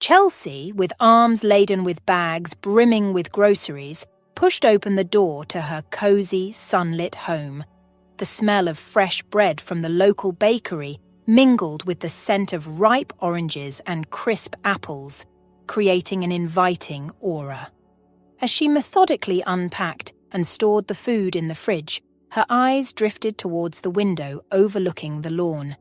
Chelsea, with arms laden with bags brimming with groceries, pushed open the door to her cozy, sunlit home. The smell of fresh bread from the local bakery mingled with the scent of ripe oranges and crisp apples, creating an inviting aura. As she methodically unpacked and stored the food in the fridge, her eyes drifted towards the window overlooking the lawn.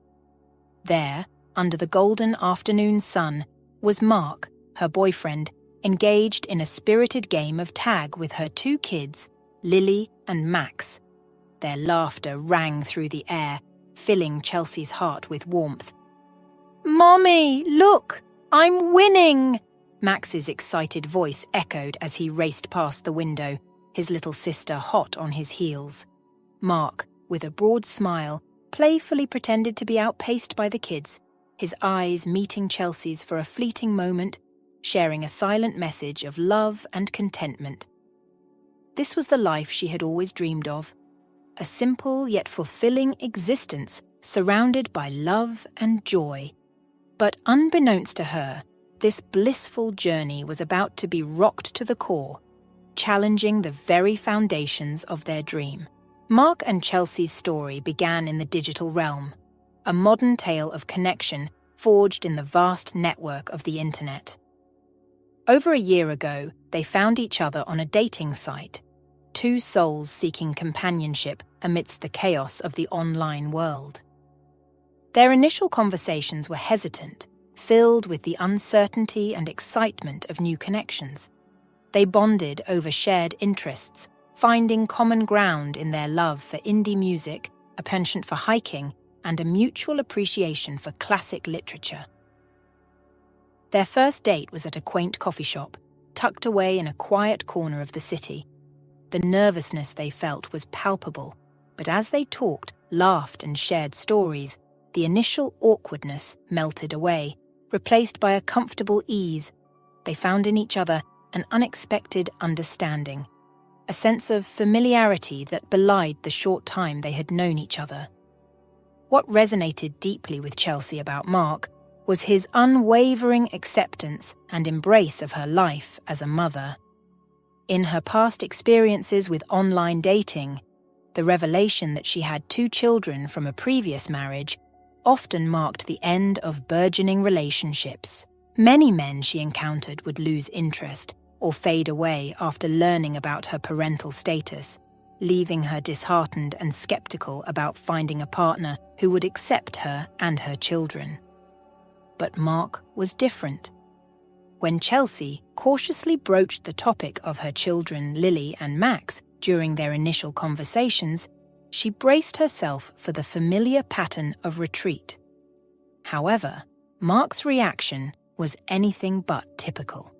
There, under the golden afternoon sun, was Mark, her boyfriend, engaged in a spirited game of tag with her two kids, Lily and Max. Their laughter rang through the air, filling Chelsea's heart with warmth. "Mommy, look! I'm winning!" Max's excited voice echoed as he raced past the window, his little sister hot on his heels. Mark, with a broad smile, playfully pretended to be outpaced by the kids, his eyes meeting Chelsea's for a fleeting moment, sharing a silent message of love and contentment. This was the life she had always dreamed of, a simple yet fulfilling existence surrounded by love and joy. But unbeknownst to her, this blissful journey was about to be rocked to the core, challenging the very foundations of their dream. Mark and Chelsea's story began in the digital realm, a modern tale of connection forged in the vast network of the internet. Over a year ago, they found each other on a dating site, two souls seeking companionship amidst the chaos of the online world. Their initial conversations were hesitant, filled with the uncertainty and excitement of new connections. They bonded over shared interests, finding common ground in their love for indie music, a penchant for hiking, and a mutual appreciation for classic literature. Their first date was at a quaint coffee shop, tucked away in a quiet corner of the city. The nervousness they felt was palpable, but as they talked, laughed, and shared stories, the initial awkwardness melted away, replaced by a comfortable ease. They found in each other an unexpected understanding, a sense of familiarity that belied the short time they had known each other. What resonated deeply with Chelsea about Mark was his unwavering acceptance and embrace of her life as a mother. In her past experiences with online dating, the revelation that she had two children from a previous marriage often marked the end of burgeoning relationships. Many men she encountered would lose interest or fade away after learning about her parental status, leaving her disheartened and skeptical about finding a partner who would accept her and her children. But Mark was different. When Chelsea cautiously broached the topic of her children Lily and Max during their initial conversations, she braced herself for the familiar pattern of retreat. However, Mark's reaction was anything but typical.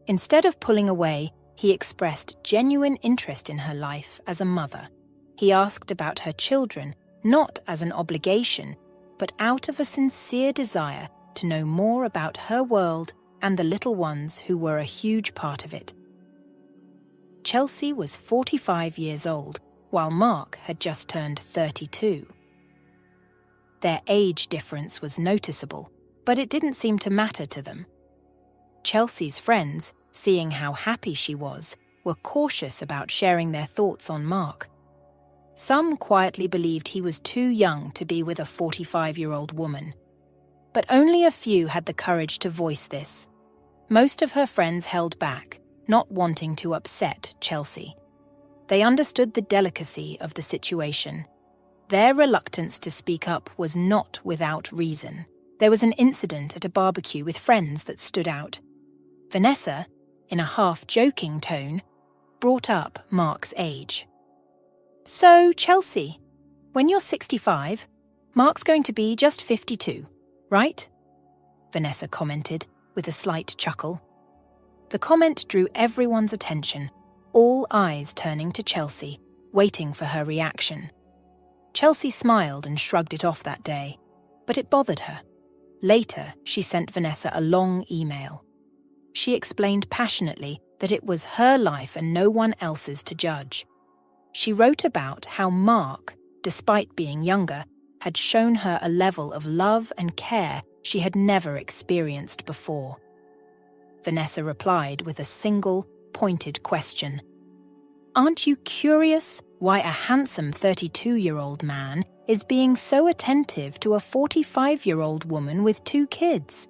Instead of pulling away, he expressed genuine interest in her life as a mother. He asked about her children, not as an obligation, but out of a sincere desire to know more about her world and the little ones who were a huge part of it. Chelsea was 45 years old, while Mark had just turned 32. Their age difference was noticeable, but it didn't seem to matter to them. Chelsea's friends, seeing how happy she was, were cautious about sharing their thoughts on Mark. Some quietly believed he was too young to be with a 45-year-old woman. But only a few had the courage to voice this. Most of her friends held back, not wanting to upset Chelsea. They understood the delicacy of the situation. Their reluctance to speak up was not without reason. There was an incident at a barbecue with friends that stood out. Vanessa, in a half-joking tone, brought up Mark's age. "So, Chelsea, when you're 65, Mark's going to be just 52, right?" Vanessa commented, with a slight chuckle. The comment drew everyone's attention, all eyes turning to Chelsea, waiting for her reaction. Chelsea smiled and shrugged it off that day, but it bothered her. Later, she sent Vanessa a long email. She explained passionately that it was her life and no one else's to judge. She wrote about how Mark, despite being younger, had shown her a level of love and care she had never experienced before. Vanessa replied with a single, pointed question. "Aren't you curious why a handsome 32-year-old man is being so attentive to a 45-year-old woman with 2 kids?"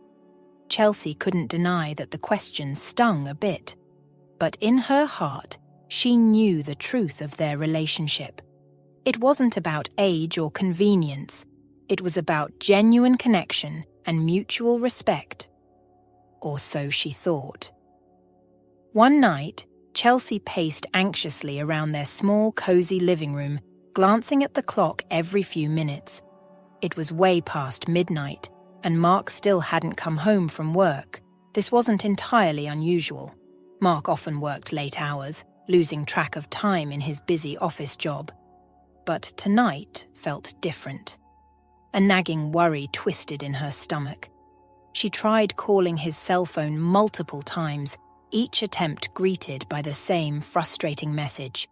Chelsea couldn't deny that the question stung a bit, but in her heart, she knew the truth of their relationship. It wasn't about age or convenience. It was about genuine connection and mutual respect. Or so she thought. One night, Chelsea paced anxiously around their small, cozy living room, glancing at the clock every few minutes. It was way past midnight, and Mark still hadn't come home from work. This wasn't entirely unusual. Mark often worked late hours, losing track of time in his busy office job. But tonight felt different. A nagging worry twisted in her stomach. She tried calling his cell phone multiple times, each attempt greeted by the same frustrating message.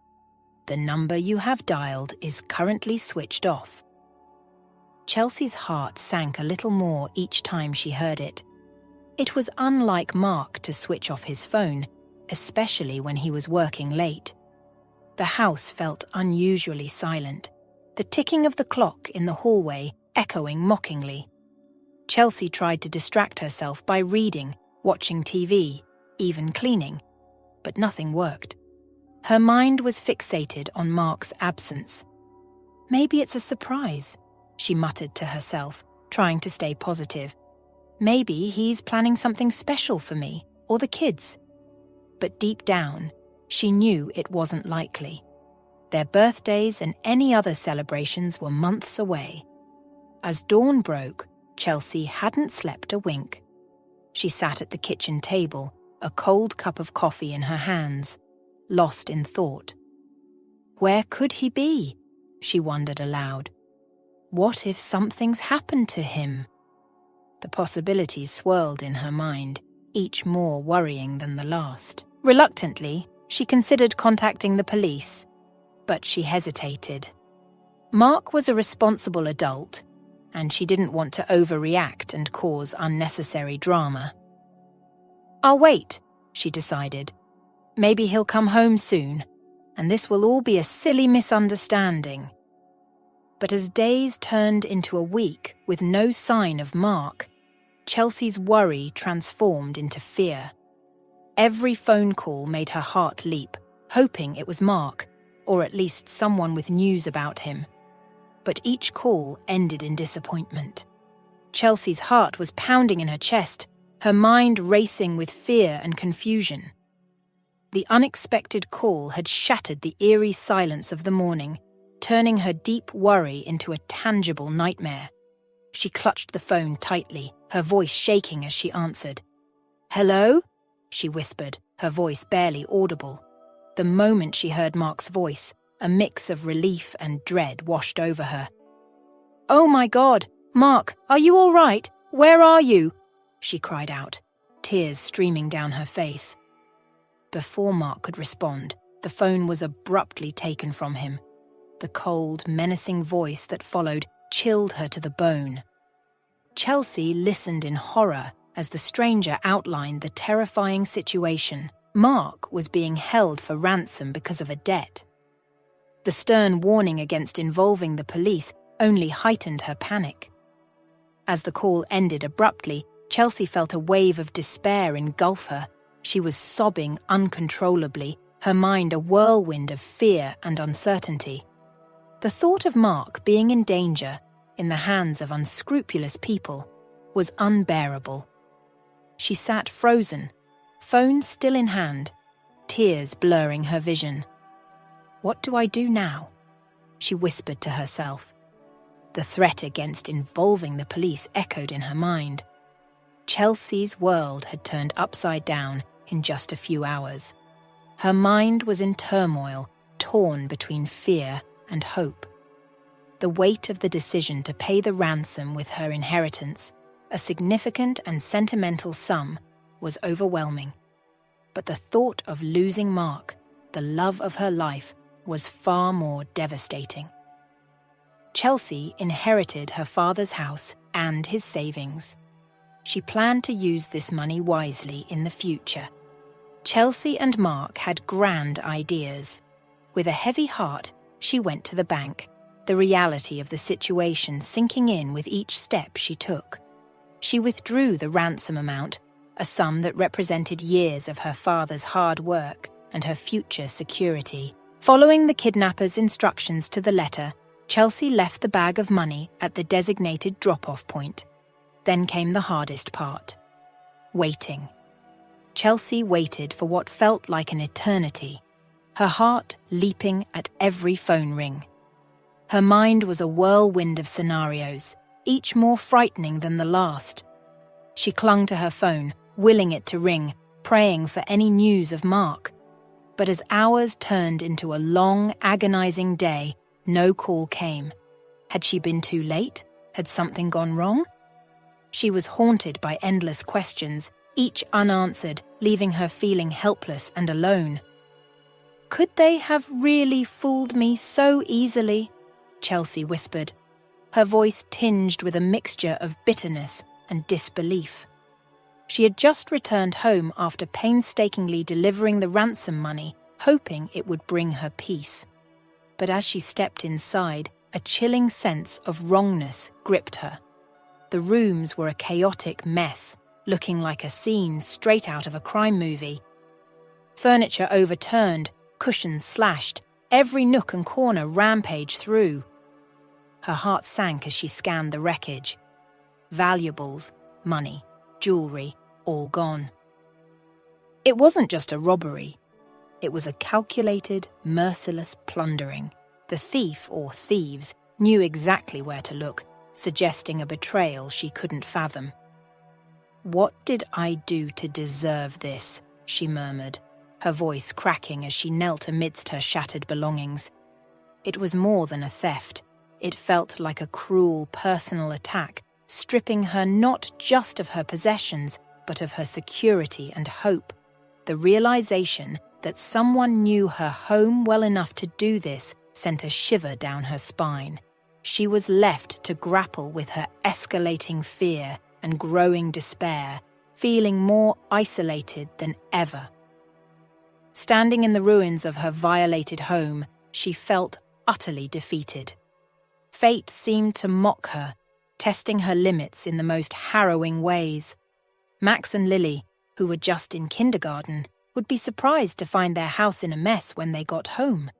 "The number you have dialed is currently switched off." Chelsea's heart sank a little more each time she heard it. It was unlike Mark to switch off his phone, especially when he was working late. The house felt unusually silent, the ticking of the clock in the hallway echoing mockingly. Chelsea tried to distract herself by reading, watching TV, even cleaning, but nothing worked. Her mind was fixated on Mark's absence. "Maybe it's a surprise," she muttered to herself, trying to stay positive. "Maybe he's planning something special for me or the kids." But deep down, she knew it wasn't likely. Their birthdays and any other celebrations were months away. As dawn broke, Chelsea hadn't slept a wink. She sat at the kitchen table, a cold cup of coffee in her hands, lost in thought. Where could he be? She wondered aloud. What if something's happened to him? The possibilities swirled in her mind, each more worrying than the last. Reluctantly, she considered contacting the police, but she hesitated. Mark was a responsible adult, and she didn't want to overreact and cause unnecessary drama. "I'll wait," she decided. "Maybe he'll come home soon, and this will all be a silly misunderstanding." But as days turned into a week with no sign of Mark, Chelsea's worry transformed into fear. Every phone call made her heart leap, hoping it was Mark, or at least someone with news about him. But each call ended in disappointment. Chelsea's heart was pounding in her chest, her mind racing with fear and confusion. The unexpected call had shattered the eerie silence of the morning, turning her deep worry into a tangible nightmare. She clutched the phone tightly, her voice shaking as she answered. "Hello?" she whispered, her voice barely audible. The moment she heard Mark's voice, a mix of relief and dread washed over her. "Oh my God! Mark, are you all right? Where are you?" she cried out, tears streaming down her face. Before Mark could respond, the phone was abruptly taken from him. The cold, menacing voice that followed chilled her to the bone. Chelsea listened in horror as the stranger outlined the terrifying situation. Mark was being held for ransom because of a debt. The stern warning against involving the police only heightened her panic. As the call ended abruptly, Chelsea felt a wave of despair engulf her. She was sobbing uncontrollably, her mind a whirlwind of fear and uncertainty. The thought of Mark being in danger, in the hands of unscrupulous people, was unbearable. She sat frozen, phone still in hand, tears blurring her vision. "What do I do now?" she whispered to herself. The threat against involving the police echoed in her mind. Chelsea's world had turned upside down in just a few hours. Her mind was in turmoil, torn between fear and hope. The weight of the decision to pay the ransom with her inheritance, a significant and sentimental sum, was overwhelming. But the thought of losing Mark, the love of her life, was far more devastating. Chelsea inherited her father's house and his savings. She planned to use this money wisely in the future. Chelsea and Mark had grand ideas. With a heavy heart, she went to the bank, the reality of the situation sinking in with each step she took. She withdrew the ransom amount, a sum that represented years of her father's hard work and her future security. Following the kidnappers' instructions to the letter, Chelsea left the bag of money at the designated drop-off point. Then came the hardest part. Waiting. Chelsea waited for what felt like an eternity, her heart leaping at every phone ring. Her mind was a whirlwind of scenarios, each more frightening than the last. She clung to her phone, willing it to ring, praying for any news of Mark. But as hours turned into a long, agonizing day, no call came. Had she been too late? Had something gone wrong? She was haunted by endless questions, each unanswered, leaving her feeling helpless and alone. "Could they have really fooled me so easily?" Chelsea whispered, her voice tinged with a mixture of bitterness and disbelief. She had just returned home after painstakingly delivering the ransom money, hoping it would bring her peace. But as she stepped inside, a chilling sense of wrongness gripped her. The rooms were a chaotic mess, looking like a scene straight out of a crime movie. Furniture overturned, cushions slashed, every nook and corner rampaged through. Her heart sank as she scanned the wreckage. Valuables, money, jewelry, all gone. It wasn't just a robbery. It was a calculated, merciless plundering. The thief, or thieves, knew exactly where to look, suggesting a betrayal she couldn't fathom. "What did I do to deserve this?" she murmured, her voice cracking as she knelt amidst her shattered belongings. It was more than a theft. It felt like a cruel personal attack, stripping her not just of her possessions, but of her security and hope. The realization that someone knew her home well enough to do this sent a shiver down her spine. She was left to grapple with her escalating fear and growing despair, feeling more isolated than ever. Standing in the ruins of her violated home, she felt utterly defeated. Fate seemed to mock her, testing her limits in the most harrowing ways. Max and Lily, who were just in kindergarten, would be surprised to find their house in a mess when they got home.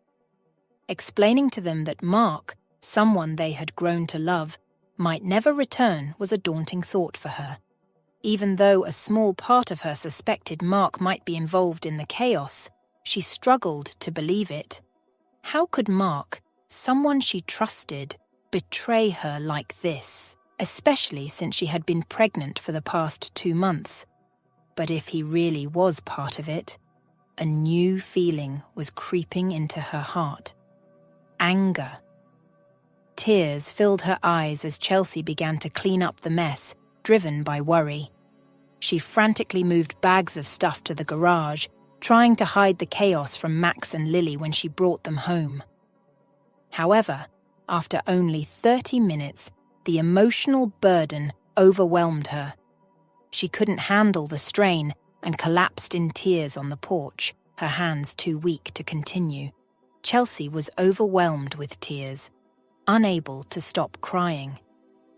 Explaining to them that Mark, someone they had grown to love, might never return was a daunting thought for her. Even though a small part of her suspected Mark might be involved in the chaos, she struggled to believe it. How could Mark, someone she trusted, betray her like this, especially since she had been pregnant for the past 2 months? But if he really was part of it, a new feeling was creeping into her heart. Anger. Tears filled her eyes as Chelsea began to clean up the mess, driven by worry. She frantically moved bags of stuff to the garage, trying to hide the chaos from Max and Lily when she brought them home. However, after only 30 minutes, the emotional burden overwhelmed her. She couldn't handle the strain and collapsed in tears on the porch, her hands too weak to continue. Chelsea was overwhelmed with tears, unable to stop crying.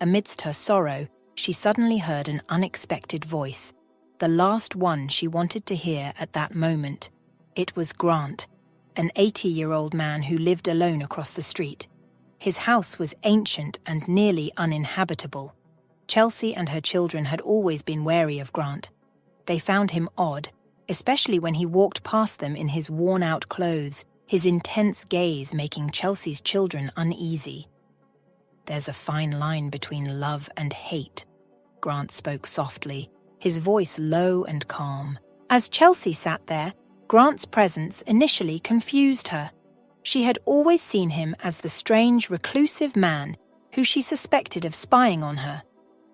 Amidst her sorrow, she suddenly heard an unexpected voice, the last one she wanted to hear at that moment. It was Grant, an 80-year-old man who lived alone across the street. His house was ancient and nearly uninhabitable. Chelsea and her children had always been wary of Grant. They found him odd, especially when he walked past them in his worn-out clothes, his intense gaze making Chelsea's children uneasy. "There's a fine line between love and hate," Grant spoke softly, his voice low and calm. As Chelsea sat there, Grant's presence initially confused her. She had always seen him as the strange, reclusive man who she suspected of spying on her.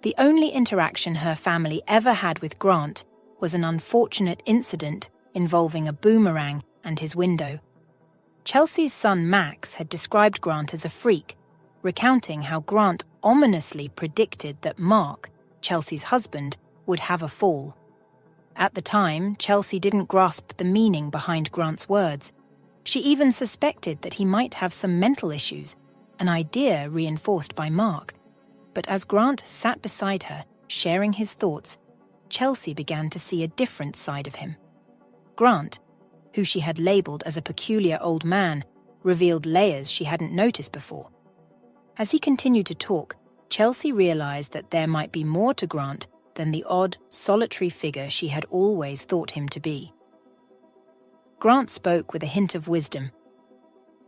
The only interaction her family ever had with Grant was an unfortunate incident involving a boomerang and his window. Chelsea's son Max had described Grant as a freak, recounting how Grant ominously predicted that Mark, Chelsea's husband, would have a fall. At the time, Chelsea didn't grasp the meaning behind Grant's words. She even suspected that he might have some mental issues, an idea reinforced by Mark. But as Grant sat beside her, sharing his thoughts, Chelsea began to see a different side of him. Grant, who she had labelled as a peculiar old man, revealed layers she hadn't noticed before. As he continued to talk, Chelsea realised that there might be more to Grant than the odd, solitary figure she had always thought him to be. Grant spoke with a hint of wisdom.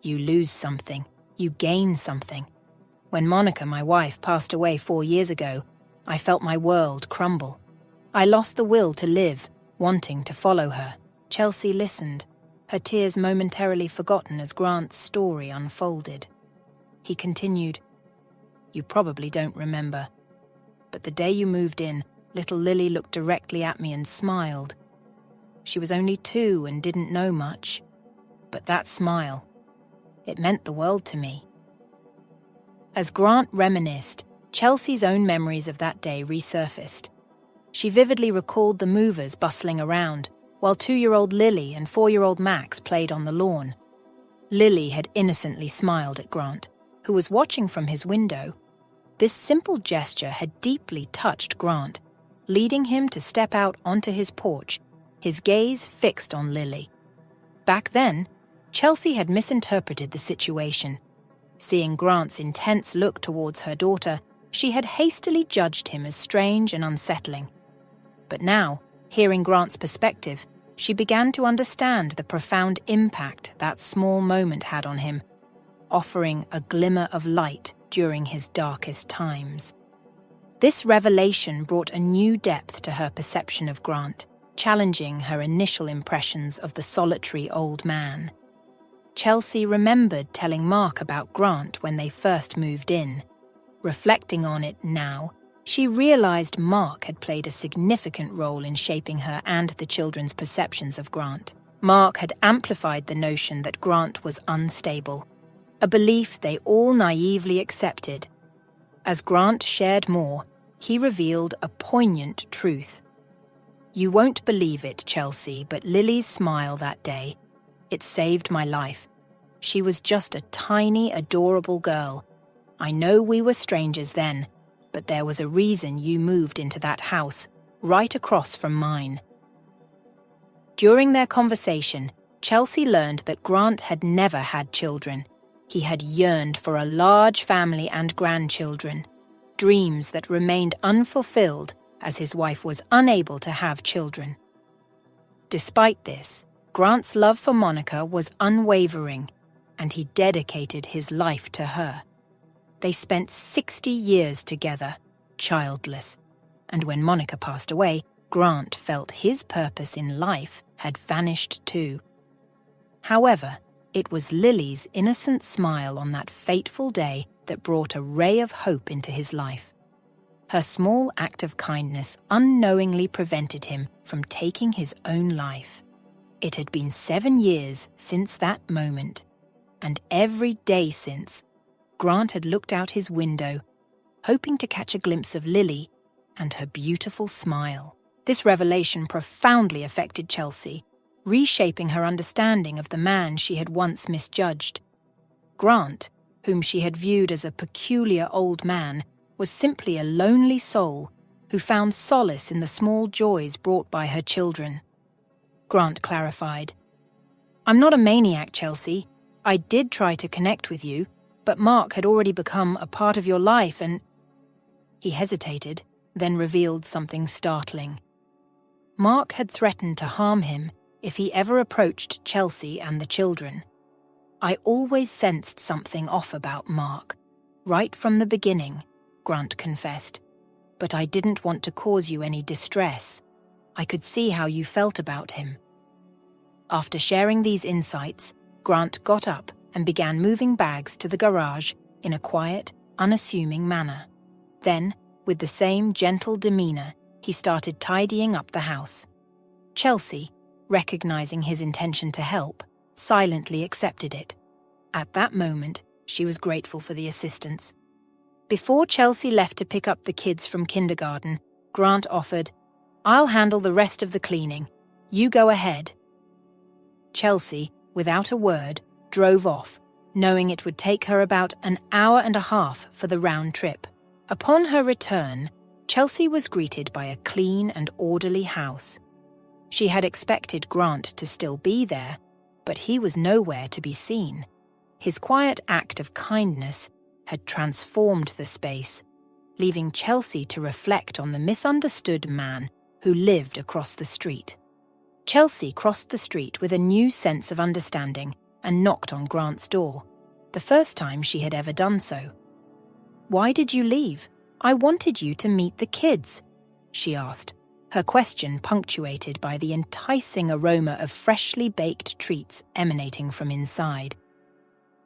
"You lose something, you gain something. When Monica, my wife, passed away 4 years ago, I felt my world crumble. I lost the will to live, wanting to follow her." Chelsea listened, her tears momentarily forgotten as Grant's story unfolded. He continued, "You probably don't remember, but the day you moved in, little Lily looked directly at me and smiled. She was only 2 and didn't know much, but that smile, it meant the world to me." As Grant reminisced, Chelsea's own memories of that day resurfaced. She vividly recalled the movers bustling around, while 2-year-old Lily and 4-year-old Max played on the lawn. Lily had innocently smiled at Grant, who was watching from his window. This simple gesture had deeply touched Grant, leading him to step out onto his porch, his gaze fixed on Lily. Back then, Chelsea had misinterpreted the situation. Seeing Grant's intense look towards her daughter, she had hastily judged him as strange and unsettling. But now, hearing Grant's perspective, she began to understand the profound impact that small moment had on him, offering a glimmer of light during his darkest times. This revelation brought a new depth to her perception of Grant, challenging her initial impressions of the solitary old man. Chelsea remembered telling Mark about Grant when they first moved in. Reflecting on it now, she realized Mark had played a significant role in shaping her and the children's perceptions of Grant. Mark had amplified the notion that Grant was unstable, a belief they all naively accepted. As Grant shared more, he revealed a poignant truth. "You won't believe it, Chelsea, but Lily's smile that day, it saved my life. She was just a tiny, adorable girl. I know we were strangers then, but there was a reason you moved into that house, right across from mine." During their conversation, Chelsea learned that Grant had never had children. He had yearned for a large family and grandchildren, dreams that remained unfulfilled as his wife was unable to have children. Despite this, Grant's love for Monica was unwavering, and he dedicated his life to her. They spent 60 years together, childless, and when Monica passed away, Grant felt his purpose in life had vanished too. However, it was Lily's innocent smile on that fateful day that brought a ray of hope into his life. Her small act of kindness unknowingly prevented him from taking his own life. It had been 7 years since that moment, and every day since, Grant had looked out his window, hoping to catch a glimpse of Lily and her beautiful smile. This revelation profoundly affected Chelsea, reshaping her understanding of the man she had once misjudged. Grant, whom she had viewed as a peculiar old man, was simply a lonely soul who found solace in the small joys brought by her children. Grant clarified, "I'm not a maniac, Chelsea. I did try to connect with you, but Mark had already become a part of your life and—" He hesitated, then revealed something startling. Mark had threatened to harm him if he ever approached Chelsea and the children. "I always sensed something off about Mark, right from the beginning," Grant confessed. "But I didn't want to cause you any distress. I could see how you felt about him." After sharing these insights, Grant got up and began moving bags to the garage in a quiet, unassuming manner. Then, with the same gentle demeanor, he started tidying up the house. Chelsea, recognizing his intention to help, silently accepted it. At that moment, she was grateful for the assistance. Before Chelsea left to pick up the kids from kindergarten, Grant offered, "I'll handle the rest of the cleaning. You go ahead." Chelsea, without a word, drove off, knowing it would take her about an hour and a half for the round trip. Upon her return, Chelsea was greeted by a clean and orderly house. She had expected Grant to still be there, but he was nowhere to be seen. His quiet act of kindness had transformed the space, leaving Chelsea to reflect on the misunderstood man who lived across the street. Chelsea crossed the street with a new sense of understanding and knocked on Grant's door, the first time she had ever done so. "Why did you leave? I wanted you to meet the kids," she asked, her question punctuated by the enticing aroma of freshly baked treats emanating from inside.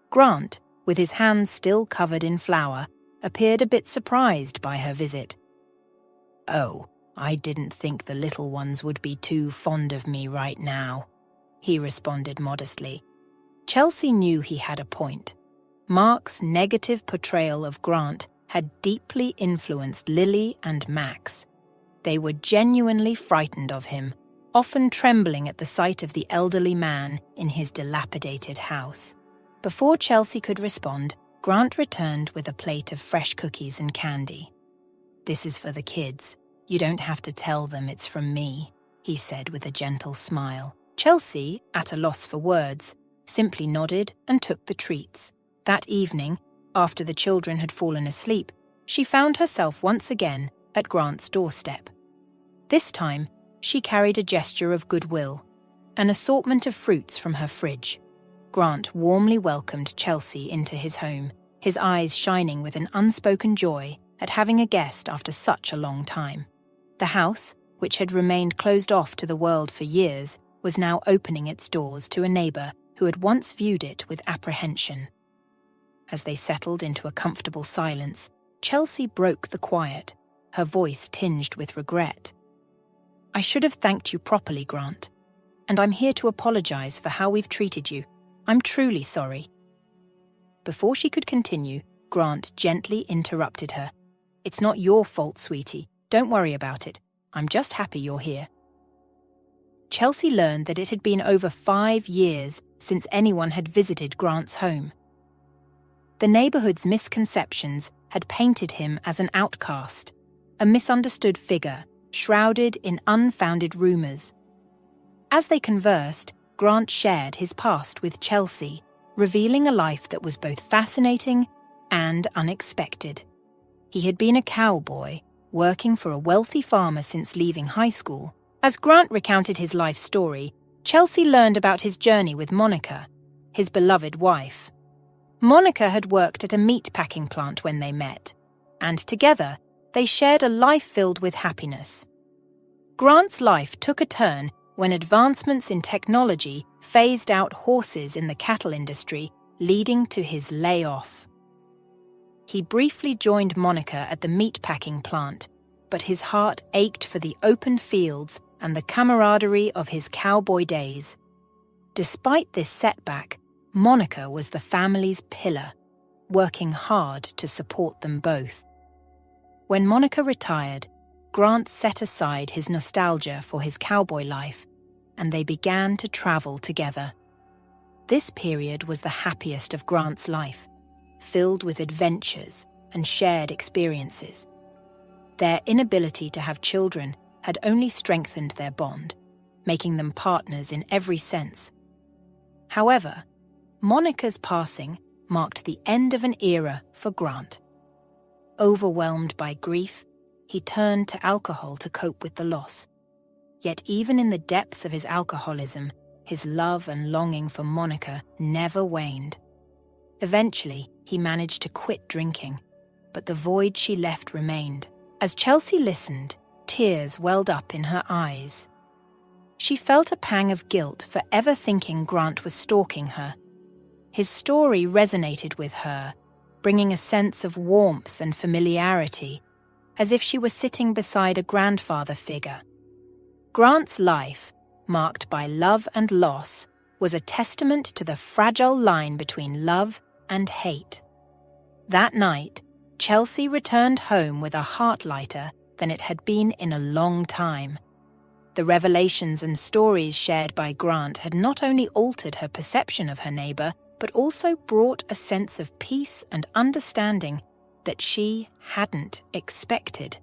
Grant, with his hands still covered in flour, appeared a bit surprised by her visit. "Oh, I didn't think the little ones would be too fond of me right now," he responded modestly. Chelsea knew he had a point. Mark's negative portrayal of Grant had deeply influenced Lily and Max. They were genuinely frightened of him, often trembling at the sight of the elderly man in his dilapidated house. Before Chelsea could respond, Grant returned with a plate of fresh cookies and candy. "This is for the kids. You don't have to tell them it's from me," he said with a gentle smile. Chelsea, at a loss for words, simply nodded and took the treats. That evening, after the children had fallen asleep, she found herself once again at Grant's doorstep. This time, she carried a gesture of goodwill, an assortment of fruits from her fridge. Grant warmly welcomed Chelsea into his home, his eyes shining with an unspoken joy at having a guest after such a long time. The house, which had remained closed off to the world for years, was now opening its doors to a neighbour who had once viewed it with apprehension. As they settled into a comfortable silence, Chelsea broke the quiet, her voice tinged with regret. "I should have thanked you properly, Grant, and I'm here to apologise for how we've treated you. I'm truly sorry." Before she could continue, Grant gently interrupted her. "It's not your fault, sweetie. Don't worry about it. I'm just happy you're here." Chelsea learned that it had been over 5 years since anyone had visited Grant's home. The neighbourhood's misconceptions had painted him as an outcast, a misunderstood figure, shrouded in unfounded rumours. As they conversed, Grant shared his past with Chelsea, revealing a life that was both fascinating and unexpected. He had been a cowboy, working for a wealthy farmer since leaving high school. As Grant recounted his life story, Chelsea learned about his journey with Monica, his beloved wife. Monica had worked at a meat packing plant when they met, and together they shared a life filled with happiness. Grant's life took a turn when advancements in technology phased out horses in the cattle industry, leading to his layoff. He briefly joined Monica at the meatpacking plant, but his heart ached for the open fields and the camaraderie of his cowboy days. Despite this setback, Monica was the family's pillar, working hard to support them both. When Monica retired, Grant set aside his nostalgia for his cowboy life, and they began to travel together. This period was the happiest of Grant's life, filled with adventures and shared experiences. Their inability to have children had only strengthened their bond, making them partners in every sense. However, Monica's passing marked the end of an era for Grant. Overwhelmed by grief, he turned to alcohol to cope with the loss. Yet even in the depths of his alcoholism, his love and longing for Monica never waned. Eventually, he managed to quit drinking, but the void she left remained. As Chelsea listened, tears welled up in her eyes. She felt a pang of guilt for ever thinking Grant was stalking her. His story resonated with her, bringing a sense of warmth and familiarity, as if she was sitting beside a grandfather figure. Grant's life, marked by love and loss, was a testament to the fragile line between love and hate. That night, Chelsea returned home with a heart lighter than it had been in a long time. The revelations and stories shared by Grant had not only altered her perception of her neighbour, but also brought a sense of peace and understanding that she hadn't expected.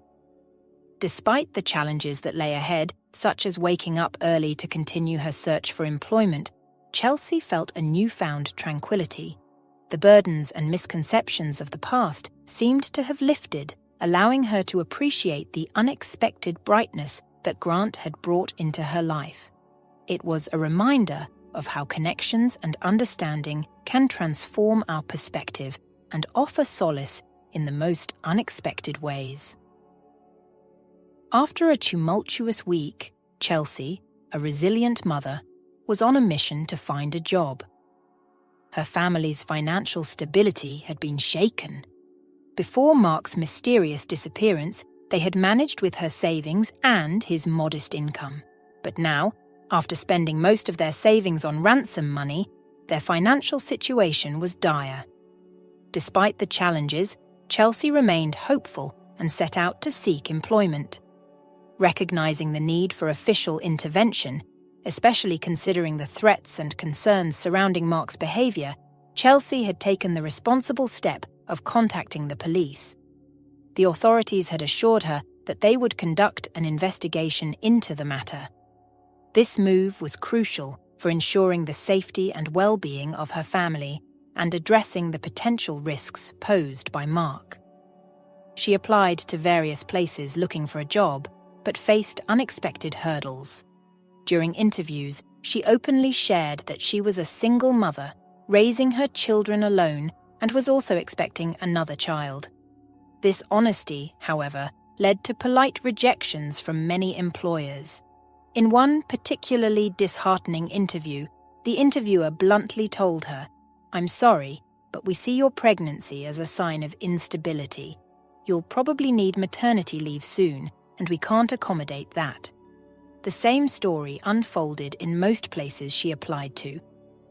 Despite the challenges that lay ahead, such as waking up early to continue her search for employment, Chelsea felt a newfound tranquility. The burdens and misconceptions of the past seemed to have lifted, allowing her to appreciate the unexpected brightness that Grant had brought into her life. It was a reminder of how connections and understanding can transform our perspective and offer solace in the most unexpected ways. After a tumultuous week, Chelsea, a resilient mother, was on a mission to find a job. Her family's financial stability had been shaken. Before Mark's mysterious disappearance, they had managed with her savings and his modest income. But now, after spending most of their savings on ransom money, their financial situation was dire. Despite the challenges, Chelsea remained hopeful and set out to seek employment. Recognizing the need for official intervention, especially considering the threats and concerns surrounding Mark's behavior, Chelsea had taken the responsible step of contacting the police. The authorities had assured her that they would conduct an investigation into the matter. This move was crucial for ensuring the safety and well-being of her family and addressing the potential risks posed by Mark. She applied to various places looking for a job, but faced unexpected hurdles. During interviews, she openly shared that she was a single mother, raising her children alone, and was also expecting another child. This honesty, however, led to polite rejections from many employers. In one particularly disheartening interview, the interviewer bluntly told her, "I'm sorry, but we see your pregnancy as a sign of instability. You'll probably need maternity leave soon, and we can't accommodate that." The same story unfolded in most places she applied to.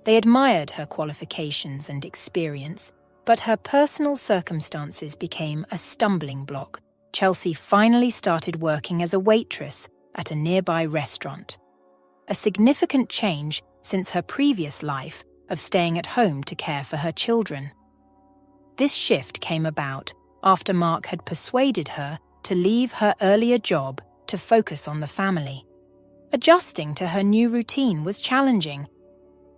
They admired her qualifications and experience, but her personal circumstances became a stumbling block. Chelsea finally started working as a waitress at a nearby restaurant. A significant change since her previous life of staying at home to care for her children. This shift came about after Mark had persuaded her to leave her earlier job to focus on the family. Adjusting to her new routine was challenging.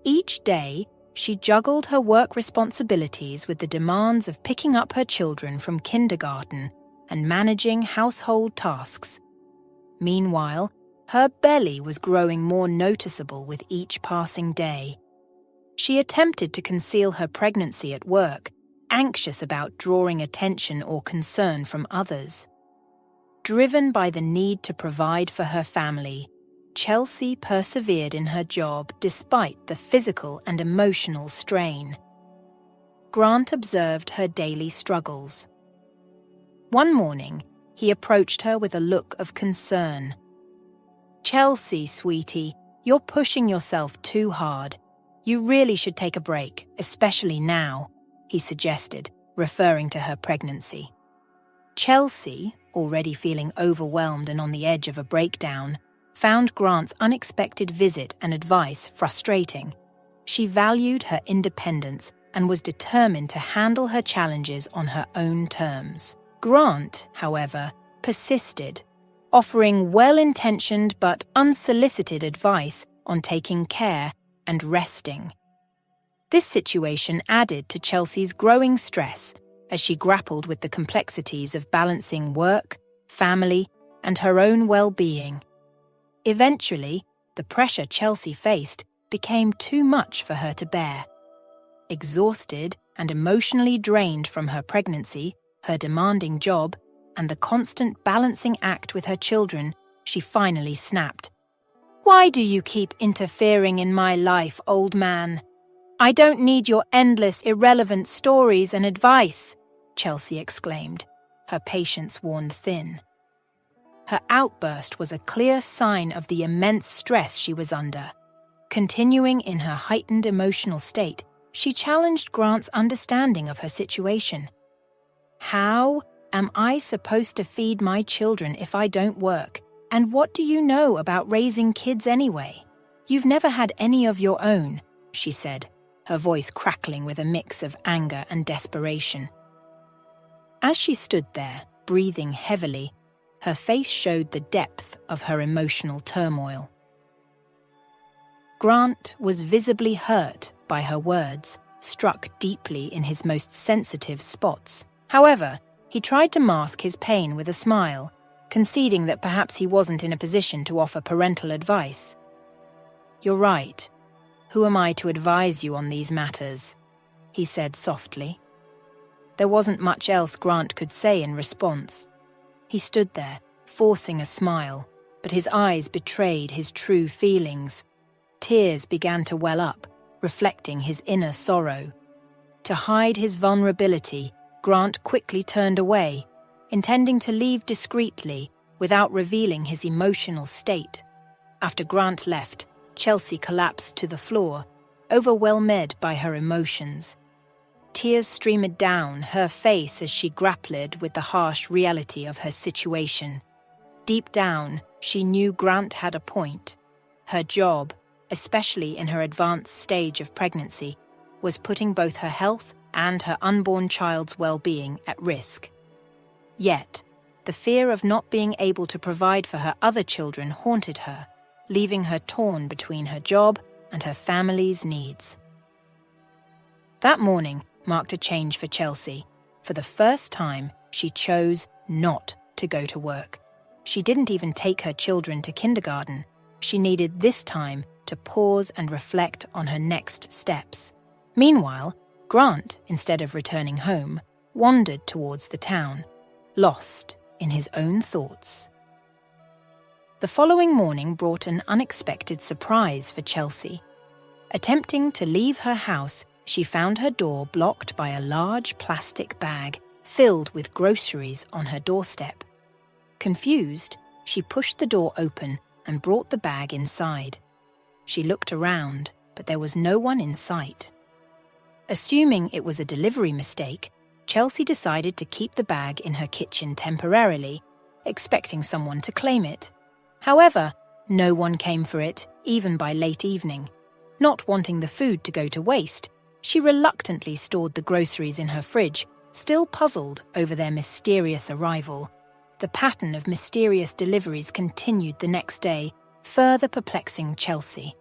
Each day, she juggled her work responsibilities with the demands of picking up her children from kindergarten and managing household tasks. Meanwhile, her belly was growing more noticeable with each passing day. She attempted to conceal her pregnancy at work, anxious about drawing attention or concern from others. Driven by the need to provide for her family, Chelsea persevered in her job despite the physical and emotional strain. Grant observed her daily struggles. One morning, he approached her with a look of concern. "Chelsea, sweetie, you're pushing yourself too hard. You really should take a break, especially now," he suggested, referring to her pregnancy. Chelsea, already feeling overwhelmed and on the edge of a breakdown, found Grant's unexpected visit and advice frustrating. She valued her independence and was determined to handle her challenges on her own terms. Grant, however, persisted, offering well-intentioned but unsolicited advice on taking care and resting. This situation added to Chelsea's growing stress as she grappled with the complexities of balancing work, family, and her own well-being. Eventually, the pressure Chelsea faced became too much for her to bear. Exhausted and emotionally drained from her pregnancy, her demanding job, and the constant balancing act with her children, she finally snapped. "Why do you keep interfering in my life, old man? I don't need your endless, irrelevant stories and advice," Chelsea exclaimed, her patience worn thin. Her outburst was a clear sign of the immense stress she was under. Continuing in her heightened emotional state, she challenged Grant's understanding of her situation. How am I supposed to feed my children if I don't work? And what do you know about raising kids anyway? You've never had any of your own, she said, her voice crackling with a mix of anger and desperation. As she stood there, breathing heavily, her face showed the depth of her emotional turmoil. Grant was visibly hurt by her words, struck deeply in his most sensitive spots. However, he tried to mask his pain with a smile, conceding that perhaps he wasn't in a position to offer parental advice. "You're right. Who am I to advise you on these matters?" he said softly. There wasn't much else Grant could say in response. He stood there, forcing a smile, but his eyes betrayed his true feelings. Tears began to well up, reflecting his inner sorrow. To hide his vulnerability, Grant quickly turned away, intending to leave discreetly without revealing his emotional state. After Grant left, Chelsea collapsed to the floor, overwhelmed by her emotions. Tears streamed down her face as she grappled with the harsh reality of her situation. Deep down, she knew Grant had a point. Her job, especially in her advanced stage of pregnancy, was putting both her health and her unborn child's well-being at risk. Yet, the fear of not being able to provide for her other children haunted her, leaving her torn between her job and her family's needs. That morning marked a change for Chelsea. For the first time, she chose not to go to work. She didn't even take her children to kindergarten. She needed this time to pause and reflect on her next steps. Meanwhile, Grant, instead of returning home, wandered towards the town, lost in his own thoughts. The following morning brought an unexpected surprise for Chelsea. Attempting to leave her house, she found her door blocked by a large plastic bag filled with groceries on her doorstep. Confused, she pushed the door open and brought the bag inside. She looked around, but there was no one in sight. Assuming it was a delivery mistake, Chelsea decided to keep the bag in her kitchen temporarily, expecting someone to claim it. However, no one came for it, even by late evening. Not wanting the food to go to waste, she reluctantly stored the groceries in her fridge, still puzzled over their mysterious arrival. The pattern of mysterious deliveries continued the next day, further perplexing Chelsea.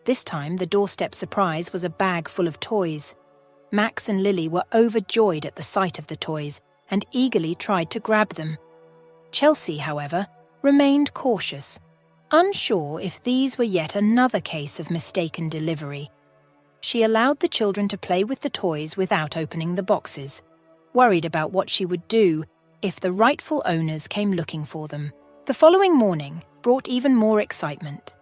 This time, the doorstep surprise was a bag full of toys. Max and Lily were overjoyed at the sight of the toys and eagerly tried to grab them. Chelsea, however, remained cautious, unsure if these were yet another case of mistaken delivery. She allowed the children to play with the toys without opening the boxes, worried about what she would do if the rightful owners came looking for them. The following morning brought even more excitement.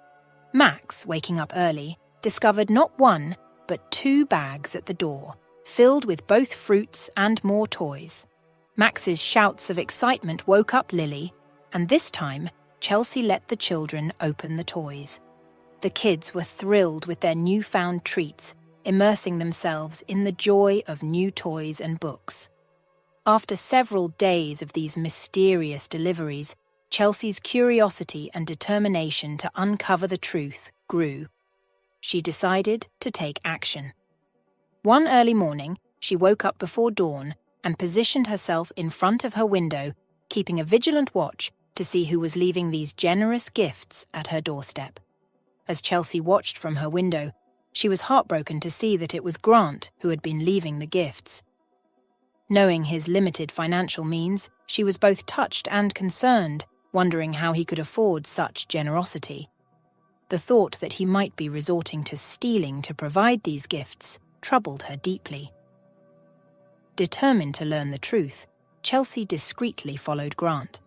Max, waking up early, discovered not one, but 2 bags at the door, filled with both fruits and more toys. Max's shouts of excitement woke up Lily, and this time, Chelsea let the children open the toys. The kids were thrilled with their newfound treats, immersing themselves in the joy of new toys and books. After several days of these mysterious deliveries, Chelsea's curiosity and determination to uncover the truth grew. She decided to take action. One early morning, she woke up before dawn and positioned herself in front of her window, keeping a vigilant watch to see who was leaving these generous gifts at her doorstep. As Chelsea watched from her window, she was heartbroken to see that it was Grant who had been leaving the gifts. Knowing his limited financial means, she was both touched and concerned, wondering how he could afford such generosity. The thought that he might be resorting to stealing to provide these gifts troubled her deeply. Determined to learn the truth, Chelsea discreetly followed Grant.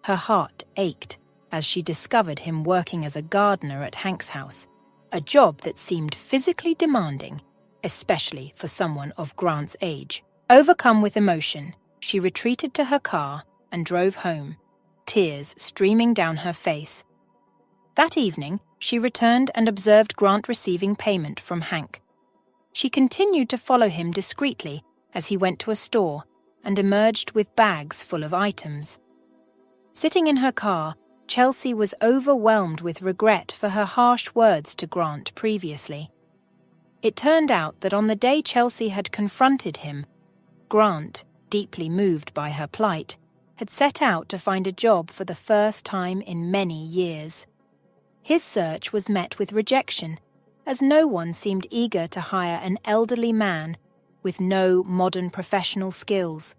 Her heart ached as she discovered him working as a gardener at Hank's house, a job that seemed physically demanding, especially for someone of Grant's age. Overcome with emotion, she retreated to her car and drove home, tears streaming down her face. That evening, she returned and observed Grant receiving payment from Hank. She continued to follow him discreetly as he went to a store and emerged with bags full of items. Sitting in her car, Chelsea was overwhelmed with regret for her harsh words to Grant previously. It turned out that on the day Chelsea had confronted him, Grant, deeply moved by her plight, had set out to find a job for the first time in many years. His search was met with rejection, as no one seemed eager to hire an elderly man with no modern professional skills.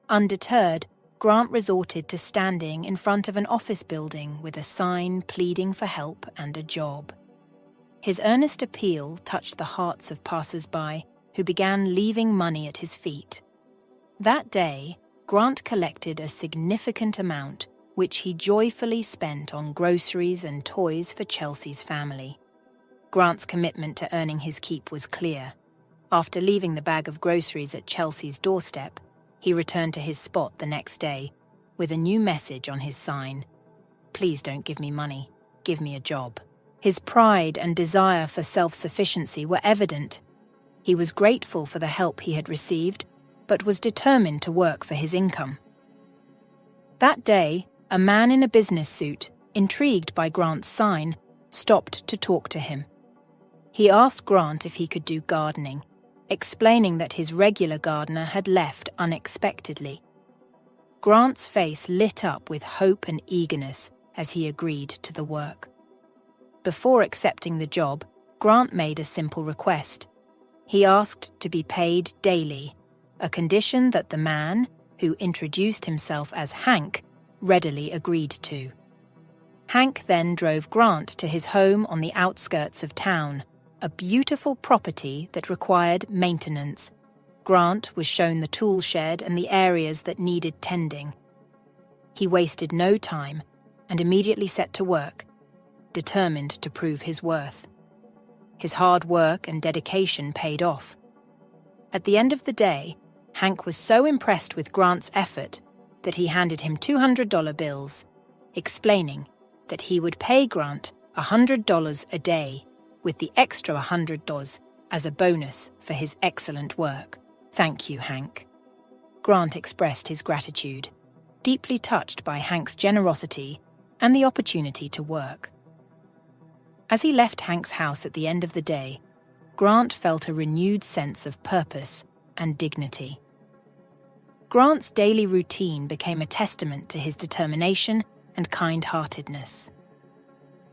Undeterred, Grant resorted to standing in front of an office building with a sign pleading for help and a job. His earnest appeal touched the hearts of passers-by, who began leaving money at his feet. That day, Grant collected a significant amount, which he joyfully spent on groceries and toys for Chelsea's family. Grant's commitment to earning his keep was clear. After leaving the bag of groceries at Chelsea's doorstep, he returned to his spot the next day with a new message on his sign: "Please don't give me money, give me a job." His pride and desire for self-sufficiency were evident. He was grateful for the help he had received, but was determined to work for his income. That day, a man in a business suit, intrigued by Grant's sign, stopped to talk to him. He asked Grant if he could do gardening, explaining that his regular gardener had left unexpectedly. Grant's face lit up with hope and eagerness as he agreed to the work. Before accepting the job, Grant made a simple request. He asked to be paid daily, a condition that the man, who introduced himself as Hank, readily agreed to. Hank then drove Grant to his home on the outskirts of town, a beautiful property that required maintenance. Grant was shown the tool shed and the areas that needed tending. He wasted no time and immediately set to work, determined to prove his worth. His hard work and dedication paid off. At the end of the day, Hank was so impressed with Grant's effort that he handed him $200 bills, explaining that he would pay Grant $100 a day, with the extra $100 as a bonus for his excellent work. "Thank you, Hank." Grant expressed his gratitude, deeply touched by Hank's generosity and the opportunity to work. As he left Hank's house at the end of the day, Grant felt a renewed sense of purpose and dignity. Grant's daily routine became a testament to his determination and kind-heartedness.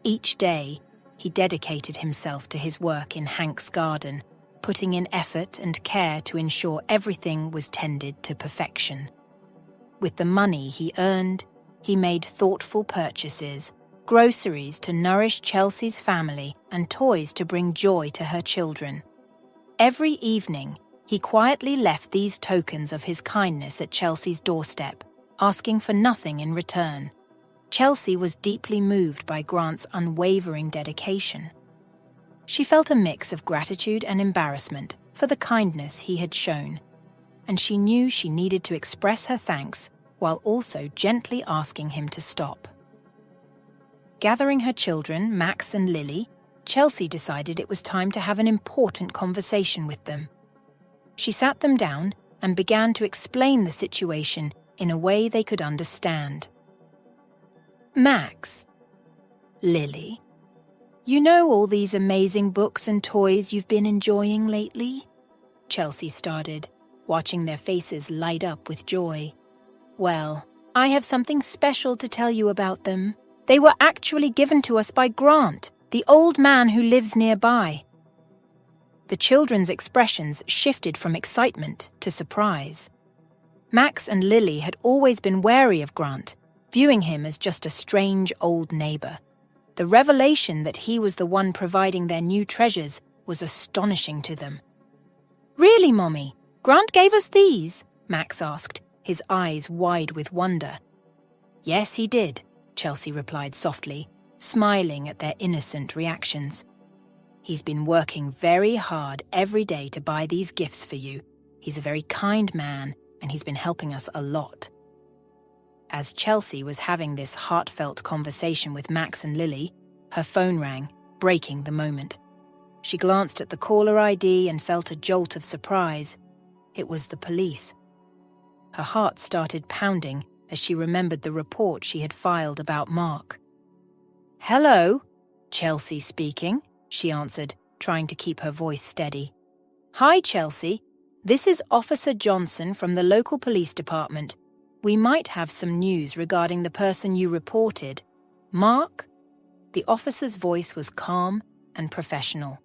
Each day, he dedicated himself to his work in Hank's garden, putting in effort and care to ensure everything was tended to perfection. With the money he earned, he made thoughtful purchases, groceries to nourish Chelsea's family and toys to bring joy to her children. Every evening, he quietly left these tokens of his kindness at Chelsea's doorstep, asking for nothing in return. Chelsea was deeply moved by Grant's unwavering dedication. She felt a mix of gratitude and embarrassment for the kindness he had shown, and she knew she needed to express her thanks while also gently asking him to stop. Gathering her children, Max and Lily, Chelsea decided it was time to have an important conversation with them. She sat them down and began to explain the situation in a way they could understand. "Max, Lily, you know all these amazing books and toys you've been enjoying lately?" Chelsea started, watching their faces light up with joy. "Well, I have something special to tell you about them. They were actually given to us by Grant, the old man who lives nearby." The children's expressions shifted from excitement to surprise. Max and Lily had always been wary of Grant, viewing him as just a strange old neighbor. The revelation that he was the one providing their new treasures was astonishing to them. "Really, Mommy? Grant gave us these?" Max asked, his eyes wide with wonder. "Yes, he did," Chelsea replied softly, smiling at their innocent reactions. "He's been working very hard every day to buy these gifts for you. He's a very kind man, and he's been helping us a lot." As Chelsea was having this heartfelt conversation with Max and Lily, her phone rang, breaking the moment. She glanced at the caller ID and felt a jolt of surprise. It was the police. Her heart started pounding as she remembered the report she had filed about Mark. "Hello, Chelsea speaking," she answered, trying to keep her voice steady. "Hi, Chelsea. This is Officer Johnson from the local police department. We might have some news regarding the person you reported. Mark?" The officer's voice was calm and professional.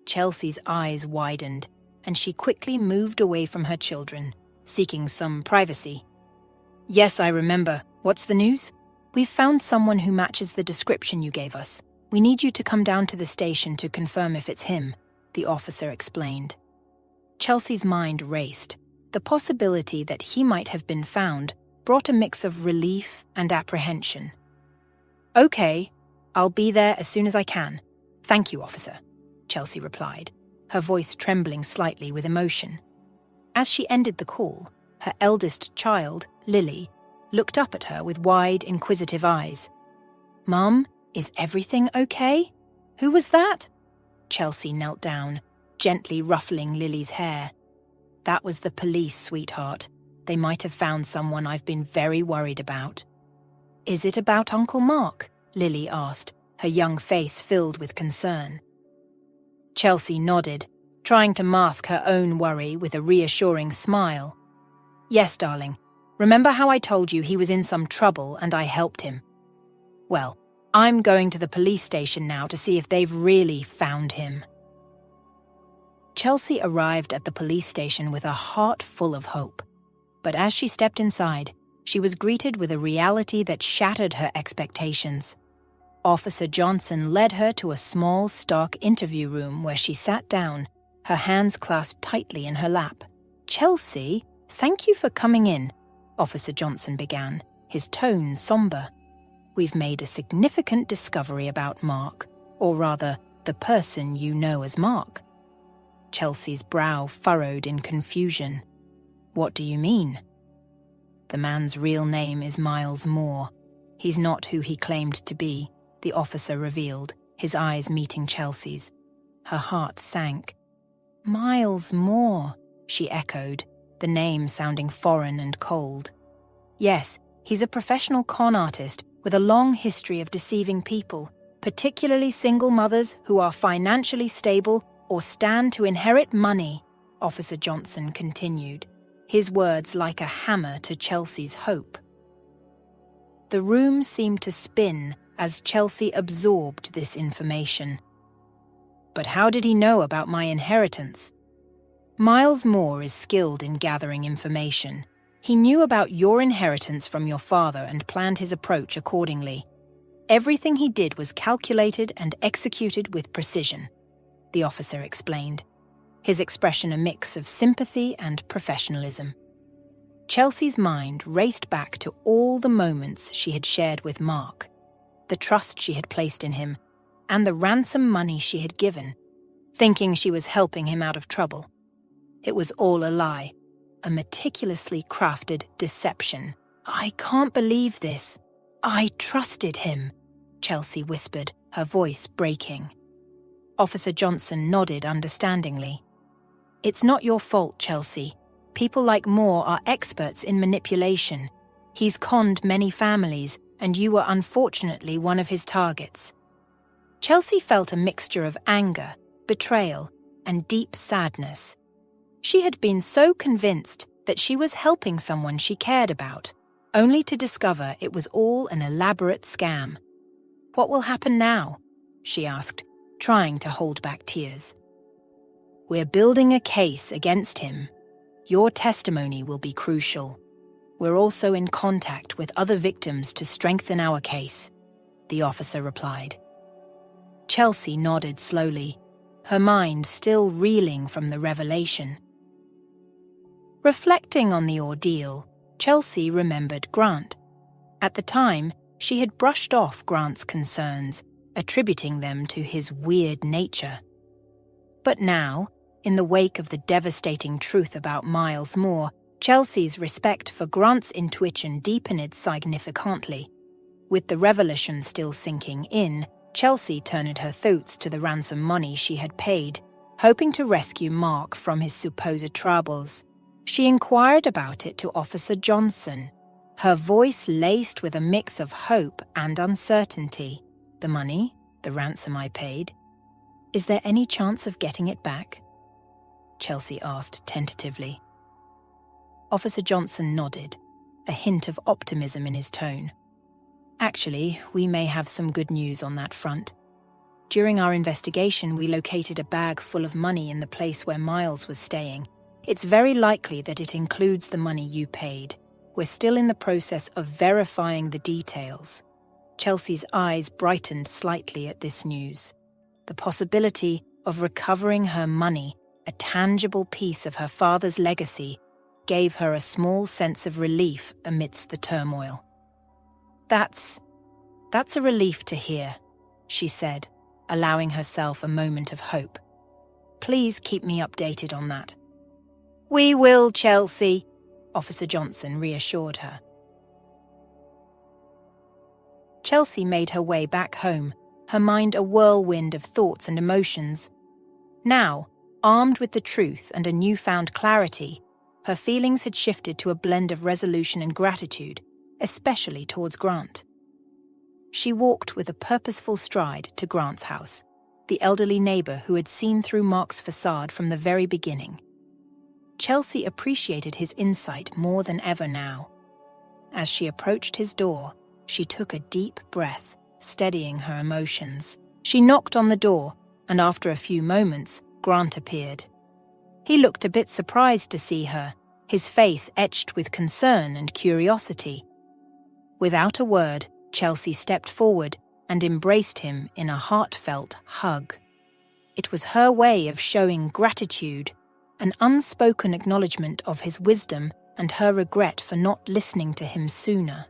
Chelsea's eyes widened, and she quickly moved away from her children, seeking some privacy. "Yes, I remember. What's the news?" "We've found someone who matches the description you gave us. We need you to come down to the station to confirm if it's him," the officer explained. Chelsea's mind raced. The possibility that he might have been found brought a mix of relief and apprehension. "Okay, I'll be there as soon as I can. Thank you, officer," Chelsea replied, her voice trembling slightly with emotion. As she ended the call, her eldest child, Lily, looked up at her with wide, inquisitive eyes. "Mum, is everything okay? Who was that?" Chelsea knelt down, gently ruffling Lily's hair. "That was the police, sweetheart. They might have found someone I've been very worried about." "Is it about Uncle Mark?" Lily asked, her young face filled with concern. Chelsea nodded, trying to mask her own worry with a reassuring smile. "Yes, darling. Remember how I told you he was in some trouble and I helped him? Well, I'm going to the police station now to see if they've really found him." Chelsea arrived at the police station with a heart full of hope. But as she stepped inside, she was greeted with a reality that shattered her expectations. Officer Johnson led her to a small, stark interview room where she sat down, her hands clasped tightly in her lap. "Chelsea, thank you for coming in," Officer Johnson began, his tone somber. "We've made a significant discovery about Mark, or rather, the person you know as Mark." Chelsea's brow furrowed in confusion. "What do you mean?" "The man's real name is Miles Moore. He's not who he claimed to be," the officer revealed, his eyes meeting Chelsea's. Her heart sank. "Miles Moore," she echoed, the name sounding foreign and cold. "Yes, he's a professional con artist with a long history of deceiving people, particularly single mothers who are financially stable or stand to inherit money," Officer Johnson continued, his words like a hammer to Chelsea's hope. The room seemed to spin as Chelsea absorbed this information. "But how did he know about my inheritance?" "Miles Moore is skilled in gathering information. He knew about your inheritance from your father and planned his approach accordingly. Everything he did was calculated and executed with precision," the officer explained, his expression a mix of sympathy and professionalism. Chelsea's mind raced back to all the moments she had shared with Mark, the trust she had placed in him, and the ransom money she had given, thinking she was helping him out of trouble. It was all a lie, a meticulously crafted deception. "I can't believe this. I trusted him," Chelsea whispered, her voice breaking. Officer Johnson nodded understandingly. "It's not your fault, Chelsea. People like Moore are experts in manipulation. He's conned many families, and you were unfortunately one of his targets." Chelsea felt a mixture of anger, betrayal, and deep sadness. She had been so convinced that she was helping someone she cared about, only to discover it was all an elaborate scam. "What will happen now?" she asked, trying to hold back tears. "We're building a case against him. Your testimony will be crucial. We're also in contact with other victims to strengthen our case," the officer replied. Chelsea nodded slowly, her mind still reeling from the revelation. Reflecting on the ordeal, Chelsea remembered Grant. At the time, she had brushed off Grant's concerns, attributing them to his weird nature. But now, in the wake of the devastating truth about Miles Moore, Chelsea's respect for Grant's intuition deepened significantly. With the revelation still sinking in, Chelsea turned her thoughts to the ransom money she had paid, hoping to rescue Mark from his supposed troubles. She inquired about it to Officer Johnson, her voice laced with a mix of hope and uncertainty. The money, the ransom I paid. Is there any chance of getting it back? Chelsea asked tentatively. Officer Johnson nodded, a hint of optimism in his tone. Actually, we may have some good news on that front. During our investigation, we located a bag full of money in the place where Miles was staying. It's very likely that it includes the money you paid. We're still in the process of verifying the details. Chelsea's eyes brightened slightly at this news. The possibility of recovering her money, a tangible piece of her father's legacy, gave her a small sense of relief amidst the turmoil. That's a relief to hear, she said, allowing herself a moment of hope. Please keep me updated on that. We will, Chelsea, Officer Johnson reassured her. Chelsea made her way back home, her mind a whirlwind of thoughts and emotions. Now, armed with the truth and a newfound clarity, her feelings had shifted to a blend of resolution and gratitude, especially towards Grant. She walked with a purposeful stride to Grant's house, the elderly neighbor who had seen through Mark's facade from the very beginning. Chelsea appreciated his insight more than ever now. As she approached his door, she took a deep breath, steadying her emotions. She knocked on the door, and after a few moments, Grant appeared. He looked a bit surprised to see her, his face etched with concern and curiosity. Without a word, Chelsea stepped forward and embraced him in a heartfelt hug. It was her way of showing gratitude, an unspoken acknowledgement of his wisdom and her regret for not listening to him sooner.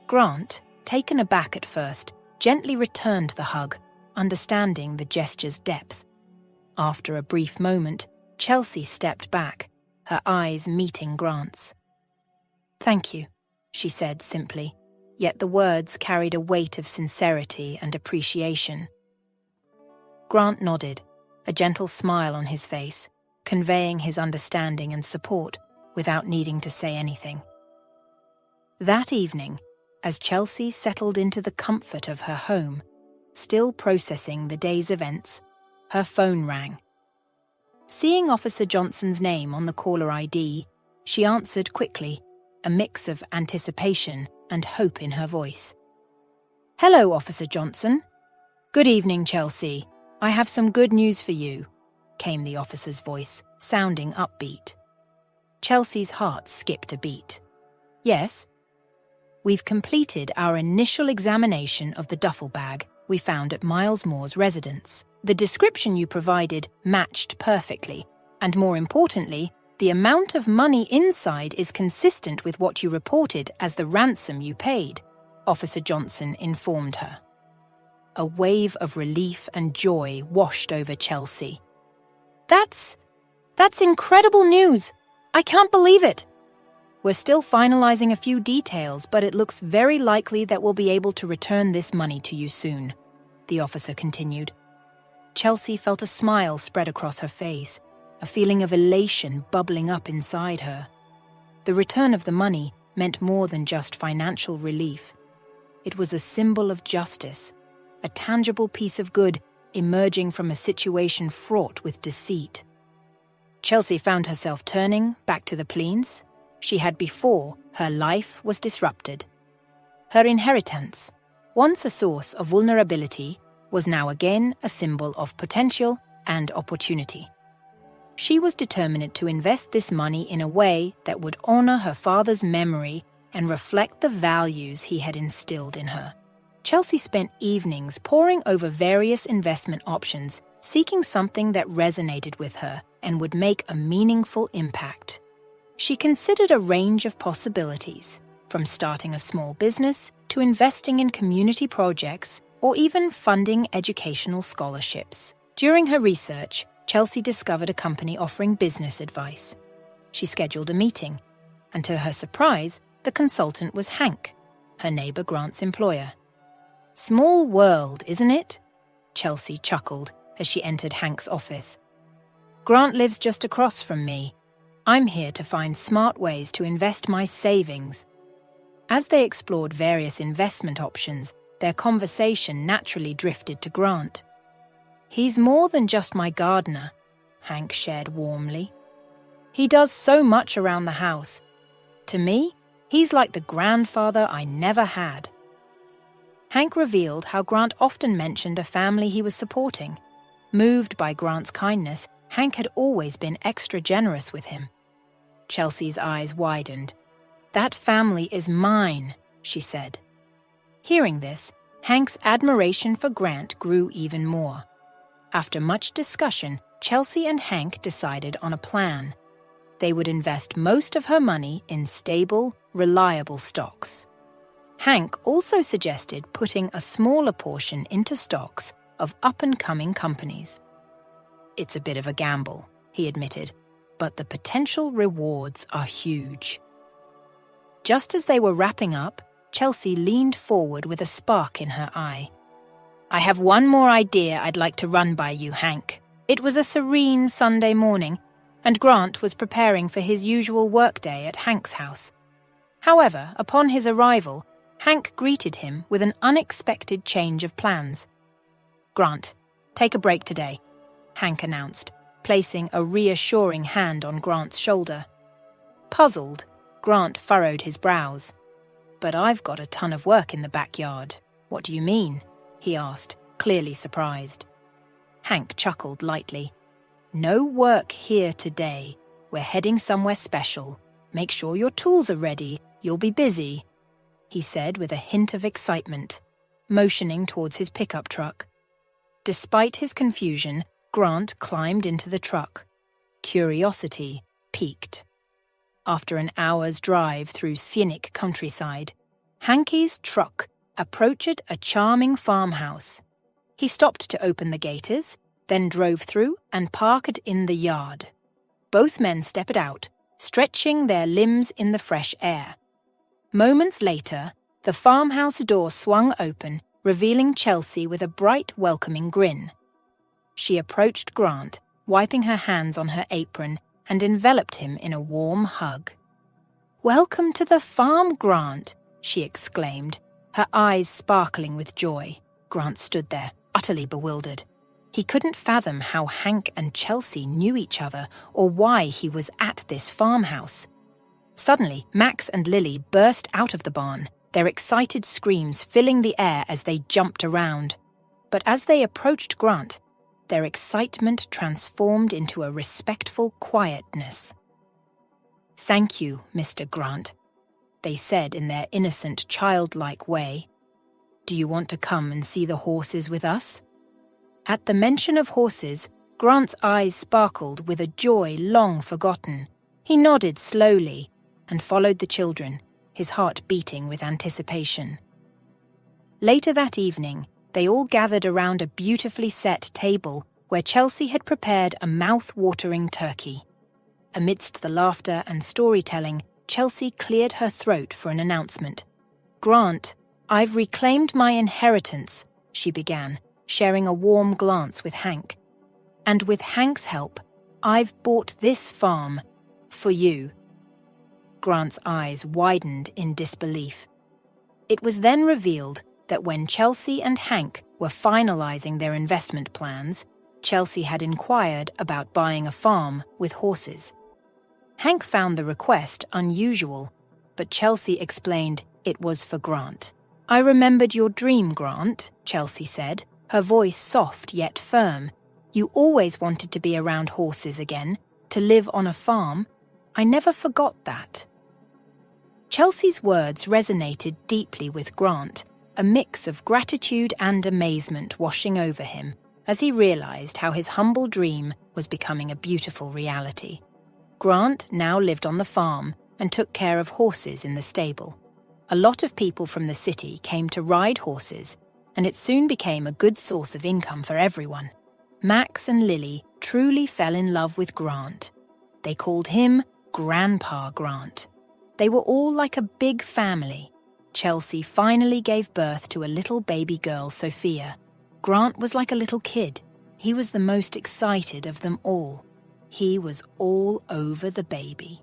Grant, taken aback at first, gently returned the hug, understanding the gesture's depth. After a brief moment, Chelsea stepped back, her eyes meeting Grant's. "Thank you," she said simply, yet the words carried a weight of sincerity and appreciation. Grant nodded, a gentle smile on his face, conveying his understanding and support without needing to say anything. That evening, as Chelsea settled into the comfort of her home, still processing the day's events, her phone rang. Seeing Officer Johnson's name on the caller ID, she answered quickly, a mix of anticipation and hope in her voice. "Hello, Officer Johnson." "Good evening, Chelsea. I have some good news for you," came the officer's voice, sounding upbeat. Chelsea's heart skipped a beat. "Yes?" "We've completed our initial examination of the duffel bag we found at Miles Moore's residence. The description you provided matched perfectly, and more importantly, the amount of money inside is consistent with what you reported as the ransom you paid," Officer Johnson informed her. A wave of relief and joy washed over Chelsea. That's incredible news! I can't believe it! We're still finalizing a few details, but it looks very likely that we'll be able to return this money to you soon," the officer continued. Chelsea felt a smile spread across her face, a feeling of elation bubbling up inside her. The return of the money meant more than just financial relief. It was a symbol of justice, a tangible piece of good emerging from a situation fraught with deceit. Chelsea found herself turning back to the plans she had before her life was disrupted. Her inheritance, once a source of vulnerability, was now again a symbol of potential and opportunity. She was determined to invest this money in a way that would honor her father's memory and reflect the values he had instilled in her. Chelsea spent evenings poring over various investment options, seeking something that resonated with her and would make a meaningful impact. She considered a range of possibilities, from starting a small business to investing in community projects or even funding educational scholarships. During her research, Chelsea discovered a company offering business advice. She scheduled a meeting, and to her surprise, the consultant was Hank, her neighbor Grant's employer. "Small world, isn't it?" Chelsea chuckled as she entered Hank's office. "Grant lives just across from me, I'm here to find smart ways to invest my savings." As they explored various investment options, their conversation naturally drifted to Grant. "He's more than just my gardener," Hank shared warmly. "He does so much around the house. To me, he's like the grandfather I never had." Hank revealed how Grant often mentioned a family he was supporting. Moved by Grant's kindness, Hank had always been extra generous with him. Chelsea's eyes widened. "That family is mine," she said. Hearing this, Hank's admiration for Grant grew even more. After much discussion, Chelsea and Hank decided on a plan. They would invest most of her money in stable, reliable stocks. Hank also suggested putting a smaller portion into stocks of up-and-coming companies. "It's a bit of a gamble," he admitted, "but the potential rewards are huge." Just as they were wrapping up, Chelsea leaned forward with a spark in her eye. "I have one more idea I'd like to run by you, Hank." It was a serene Sunday morning, and Grant was preparing for his usual workday at Hank's house. However, upon his arrival, Hank greeted him with an unexpected change of plans. "Grant, take a break today," Hank announced, placing a reassuring hand on Grant's shoulder. Puzzled, Grant furrowed his brows. "But I've got a ton of work in the backyard." "What do you mean?" he asked, clearly surprised. Hank chuckled lightly. "No work here today. We're heading somewhere special. Make sure your tools are ready. You'll be busy," he said with a hint of excitement, motioning towards his pickup truck. Despite his confusion, Grant climbed into the truck. Curiosity piqued. After an hour's drive through scenic countryside, Hanky's truck approached a charming farmhouse. He stopped to open the gates, then drove through and parked in the yard. Both men stepped out, stretching their limbs in the fresh air. Moments later, the farmhouse door swung open, revealing Chelsea with a bright, welcoming grin. She approached Grant, wiping her hands on her apron, and enveloped him in a warm hug. "Welcome to the farm, Grant," she exclaimed, her eyes sparkling with joy. Grant stood there, utterly bewildered. He couldn't fathom how Hank and Chelsea knew each other or why he was at this farmhouse. Suddenly, Max and Lily burst out of the barn, their excited screams filling the air as they jumped around. But as they approached Grant, their excitement transformed into a respectful quietness. "Thank you, Mr. Grant," they said in their innocent, childlike way. "Do you want to come and see the horses with us?" At the mention of horses, Grant's eyes sparkled with a joy long forgotten. He nodded slowly and followed the children, his heart beating with anticipation. Later that evening, they all gathered around a beautifully set table where Chelsea had prepared a mouth-watering turkey. Amidst the laughter and storytelling, Chelsea cleared her throat for an announcement. "Grant, I've reclaimed my inheritance," she began, sharing a warm glance with Hank. "And with Hank's help, I've bought this farm for you." Grant's eyes widened in disbelief. It was then revealed that when Chelsea and Hank were finalizing their investment plans, Chelsea had inquired about buying a farm with horses. Hank found the request unusual, but Chelsea explained it was for Grant. "I remembered your dream, Grant," Chelsea said, her voice soft yet firm. "You always wanted to be around horses again, to live on a farm. I never forgot that." Chelsea's words resonated deeply with Grant, a mix of gratitude and amazement washing over him as he realized how his humble dream was becoming a beautiful reality. Grant now lived on the farm and took care of horses in the stable. A lot of people from the city came to ride horses, and it soon became a good source of income for everyone. Max and Lily truly fell in love with Grant. They called him Grandpa Grant. They were all like a big family. Chelsea finally gave birth to a little baby girl, Sophia. Grant was like a little kid. He was the most excited of them all. he was all over the baby.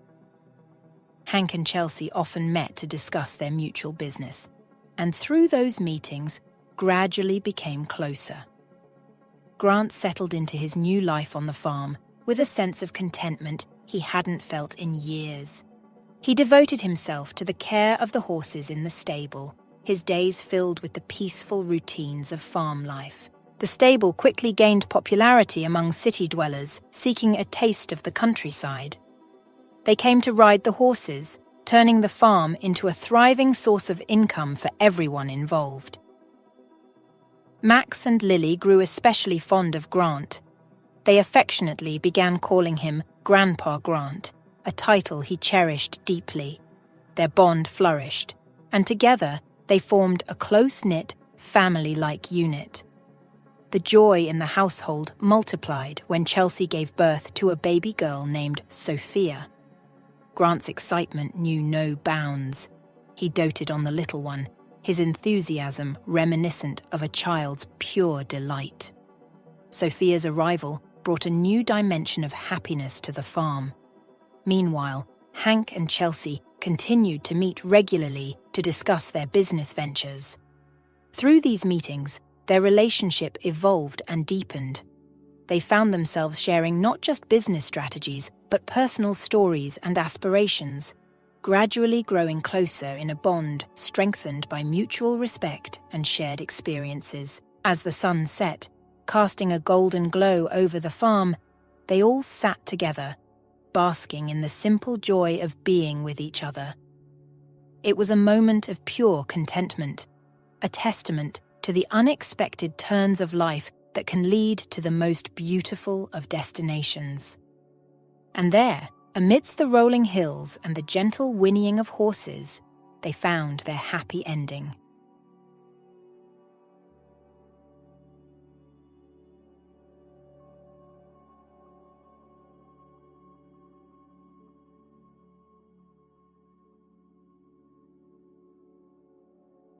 Hank and Chelsea often met to discuss their mutual business, and through those meetings, gradually became closer. Grant settled into his new life on the farm with a sense of contentment he hadn't felt in years. He devoted himself to the care of the horses in the stable, his days filled with the peaceful routines of farm life. The stable quickly gained popularity among city dwellers seeking a taste of the countryside. They came to ride the horses, turning the farm into a thriving source of income for everyone involved. Max and Lily grew especially fond of Grant. They affectionately began calling him Grandpa Grant, a title he cherished deeply. Their bond flourished, and together they formed a close-knit, family-like unit. The joy in the household multiplied when Chelsea gave birth to a baby girl named Sophia. Grant's excitement knew no bounds. He doted on the little one, his enthusiasm reminiscent of a child's pure delight. Sophia's arrival brought a new dimension of happiness to the farm. Meanwhile, Hank and Chelsea continued to meet regularly to discuss their business ventures. Through these meetings, their relationship evolved and deepened. They found themselves sharing not just business strategies, but personal stories and aspirations, gradually growing closer in a bond strengthened by mutual respect and shared experiences. As the sun set, casting a golden glow over the farm, they all sat together, basking in the simple joy of being with each other. It was a moment of pure contentment, a testament to the unexpected turns of life that can lead to the most beautiful of destinations. And there, amidst the rolling hills and the gentle whinnying of horses, they found their happy ending.